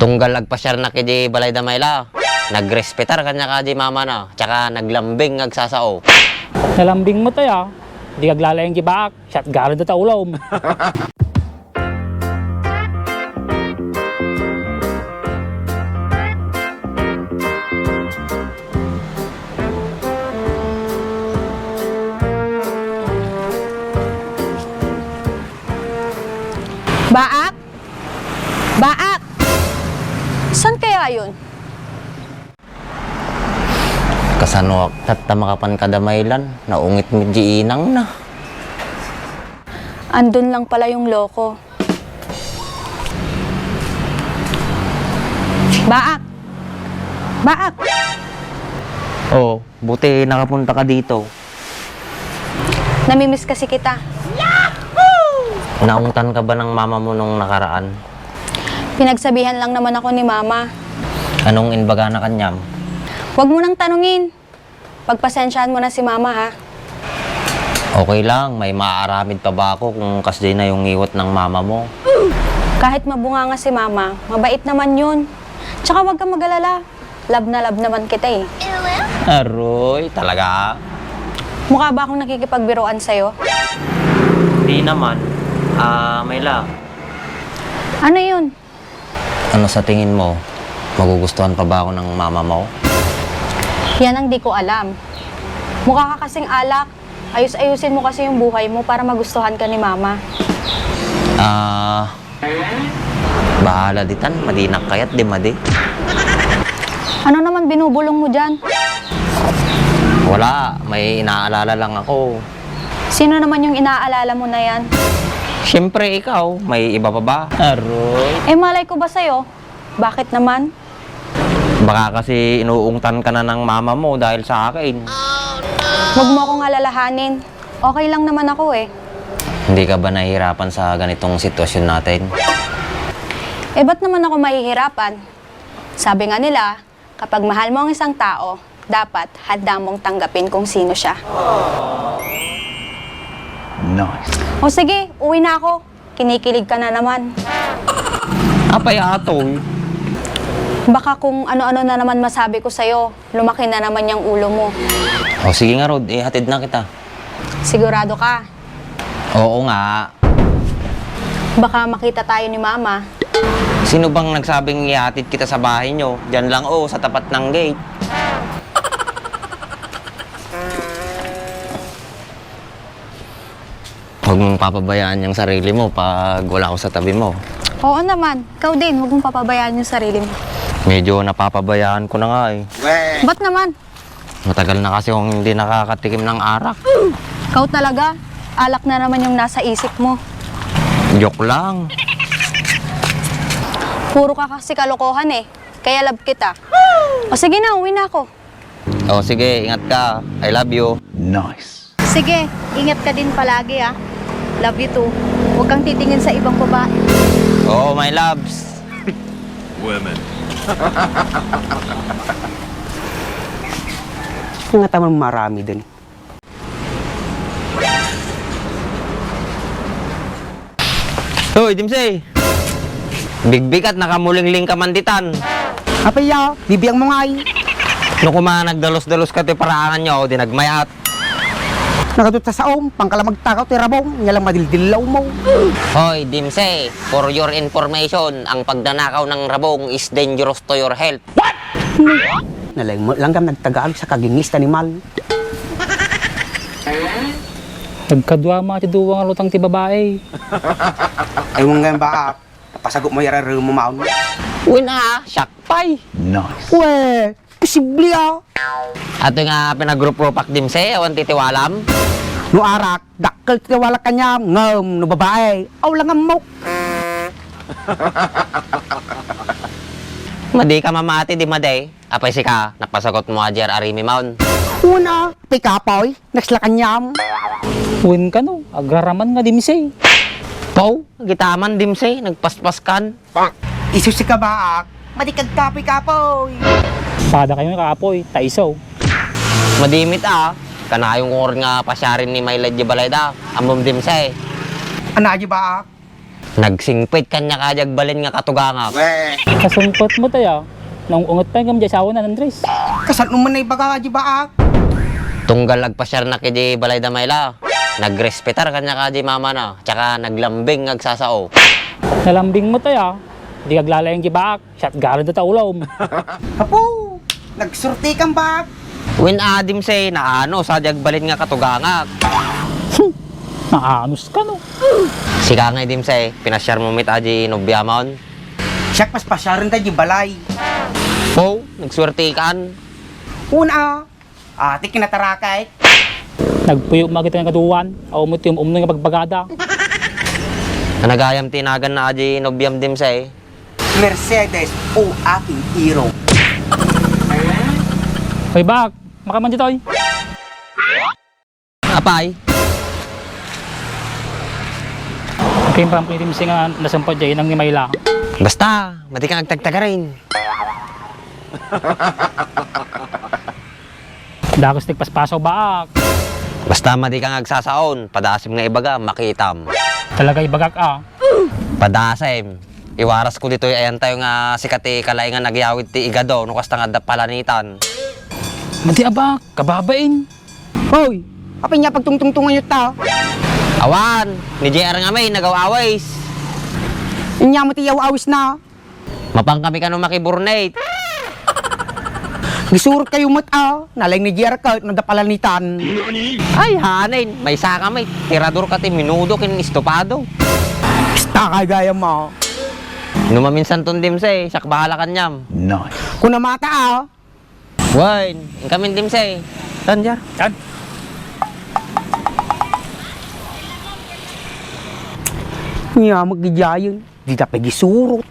Tunggal agpasyar na kidi balay damayla. Nagrespetar kanya ka di mama na. Tsaka naglambing agsasao. Nalambing mo tayo. Di kaglalayang gibaak. Shot garod na taulom. Baak? Baak! San kaya yun? Kasano tattamakapan kadamaylan. Naungit mo di inang na. Andun lang pala yung loko. Baak! Baak! Oh, buti nakapunta ka dito. Namimiss kasi kita. Naungtan ka ba ng mama mo nung nakaraan? Pinagsabihan lang naman ako ni Mama. Anong inbaga na kanyam? Huwag mo nang tanungin. Pagpasensyaan mo na si Mama, ha? Okay lang, may maaaramid pa ba ako kung kasday na yung iwat ng mama mo? Kahit mabunga nga si Mama, mabait naman yun. Tsaka huwag kang mag-alala. Love na love naman kita eh. Aroy, talaga? Mukha ba akong nakikipagbiruan sa'yo? Hindi naman. Mayla, Ano yun? ano sa tingin mo? Magugustuhan pa ba ako ng mama mo? Yan ang di ko alam. Mukha ka kasing alak. Ayus-ayusin mo kasi yung buhay mo para magustuhan ka ni Mama. Bahala ditan, madinak kayat di madi. Ano naman binubulong mo dyan? Wala, may inaalala lang ako. Sino naman yung inaalala mo na yan? Siyempre ikaw, may iba pa ba? Aroy. Malay ko ba sa'yo? Bakit naman? Baka kasi inuungtan ka na ng mama mo dahil sa akin. Huwag mo akong alalahanin. Okay lang naman ako eh. Hindi ka ba nahihirapan sa ganitong sitwasyon natin? Ba't naman ako mahihirapan? Sabi nga nila, kapag mahal mo ang isang tao, dapat handa mong tanggapin kung sino siya. Nice. O sige, uwi na ako. Kinikilig ka na naman. Apay atoy. Baka kung ano-ano na naman masabi ko sa'yo, lumaki na naman yung ulo mo. O sige nga Rod, ihatid na kita. Sigurado ka. Oo nga. Baka makita tayo ni Mama. Sino bang nagsabing ihatid kita sa bahay nyo? Diyan lang sa tapat ng gate. Huwag mong papabayaan yung sarili mo pag wala ako sa tabi mo. Oo naman. Ikaw din, huwag mong papabayaan yung sarili mo. Medyo napapabayaan ko na nga eh. Ba't naman? Matagal na kasi akong hindi nakakatikim ng arak. Ikaw talaga. Alak na naman yung nasa isip mo. Joke lang. Puro ka kasi kalokohan eh. Kaya love kita. O sige na, uwi na ako. O sige, ingat ka. I love you. Nice. Sige, ingat ka din palagi ah. Love you too. Huwag kang titingin sa ibang babae. Oo, my loves. Nga tamang marami din. Hoy, Dimsey! Bigbigat, nakamuling-ling ka manditan. Apay ya, bibiyang mo nga ay. Nung kuma nagdalos-dalos ka ti paraangan nyo, di nagmayat. Nakadot sa saom, pangkalamag takaw, tirabong, ngalang madildilaw mo. Hoy, Dimsey, for your information, ang pagdanakaw ng rabong is dangerous to your health. Langgam nagtagaan sa kagingis animal. Nagkadwa mga tiduwang lutang ti babae. Ay mong ngayon ba, pasagot mo yara mo maun. Uy na, sakpay. Nice. We, posible ah. Ato nga pinagrupo pak Dimsey, awan titiwalam. No arak, dakkel tiwala kanya, ngam, no babae. Aw lang ang mo. Madi ka mamati di maday. Apay si ka, napasagot mo ajar arimi maun. Una, pikapoy, nagsla kanyam. Win ka no, agraraman nga dimsey. Pau, gitaman Dimsey, nagpaspaskan. Isus si kabaak, madikag kapoy. Pada kayo kaapoy, taisaw. Madimit kanayong kung nga pasyarin ni Maylad Balayda, amom Dimsey. Ana di ba? Nagsingpit kanya kajag balin nga katugangak. Kasumpot mo tayo. Nang ungot pa yung asawa na Andres. Kasal naman na ibaga di baak. Tunggal agpasyar na kidi balay damayla. Nagrespetar kanya kaji mama na. Tsaka naglambing agsasao. Nalambing mo tayo. Di kaglalayang gibaak. Shot garo na taulaw. Apo, nagsurti kang baak. When adim say na ano sa balin nga katugangak. Naanos ka no. Sika nga idim say pinasyar mo mit aji nobyamon. Siya paspasyaran tayo di balay. Po, nagswerte kan. Una, ati kinatarakay. Nagpuyo magit ng kaduwan. Aw mo tiyong nga pagbagada. Nagayam tinagan na aji nobyam dim say. Mercedes o aking hero. Hoy bak, makaman dito oy. Apay. Kaya pa ang pinitimsi nga nasampad dyan ang ni Mayla. Basta, mati kang agtagtaga rin. Dagos nagpaspasaw baak. Basta mati kang agsasaon, padasim nga ibaga, makitam. Talaga ibagak ah. Padasim. Iwaras ko dito ayan tayo nga sikati kalay nga nagyawid ti igado, nukas nga palanitan. Mati abak, kababain. Hoy, apin niya pagtungtungtungan yun ta. Awan, ni JR nga may nagaw-aways. Inya mo tiyaw awis na. Mapang kami ka nung makiburnate. Gisurot kayo mata. Nalay ni Jer ka, nadapalanitan. Ay, hanin, may saka may tirador ka ti minudo kin estopado. Basta kay gaya mo. Numaminsan tundim say, sak bahala kanyam. Nice. Kung namata ah. Wine, kamin dim say. Tanjar. Yan. Niya magijayon. Di dapat gisurot.